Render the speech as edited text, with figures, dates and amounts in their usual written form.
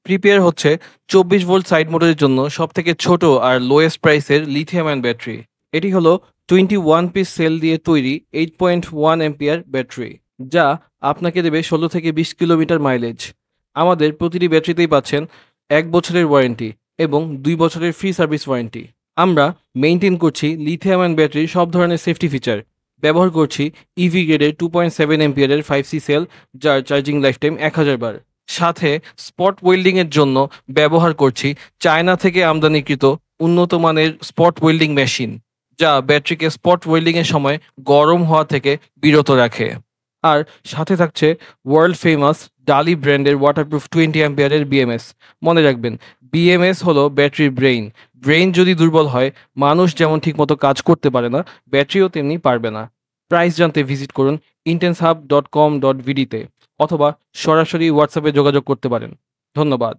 Prepare হচ্ছে 24 volt side মোটরের জন্য সবথেকে ছোট আর লোয়েস্ট প্রাইসের লিথিয়াম আয়ন ব্যাটারি। এটি হলো 21 পিস সেল দিয়ে তৈরি 8.1 অ্যাম্পিয়ার ব্যাটারি, যা আপনাকে দেবে 16 থেকে 20 কিলোমিটার মাইলেজ। আমাদের প্রতিটি ব্যাটারিতেই পাচ্ছেন 1 বছরের ওয়ারেন্টি এবং 2 বছরের ফ্রি সার্ভিস ওয়ারেন্টি। আমরা মেইনটেইন করছি লিথিয়াম আয়ন ব্যাটারির সব ধরনের সেফটি ফিচার। ব্যবহার করছি ইভি গ্রেডের 2.7 অ্যাম্পিয়ারের 5C সেল, যার চার্জিং লাইফ টাইম 1000 বার। সাথে স্পট ওয়েল্ডিং এর জন্য ব্যবহার করছি চায়না থেকে আমদানিকৃত উন্নত মানের স্পট ওয়েল্ডিং মেশিন, যা ব্যাটারিকে স্পট ওয়েল্ডিং এর সময় গরম হওয়া থেকে বিরত রাখে। আর সাথে থাকছে ওয়ার্ল্ড ফেমাস ডালি ব্র্যান্ডের ওয়াটারপ্রুফ 20 অ্যাম্পিয়ারের বিএমএস। মনে রাখবেন, বিএমএস হলো ব্যাটারির ব্রেইন। ব্রেইন যদি দুর্বল হয়, মানুষ যেমন ঠিকমতো কাজ করতে পারে না, ব্যাটারিও তেমনি পারবে না। প্রাইস জানতে ভিজিট করুন intenshub.com.vd তে, অথবা সরাসরি হোয়াটসঅ্যাপে যোগাযোগ করতে পারেন। ধন্যবাদ।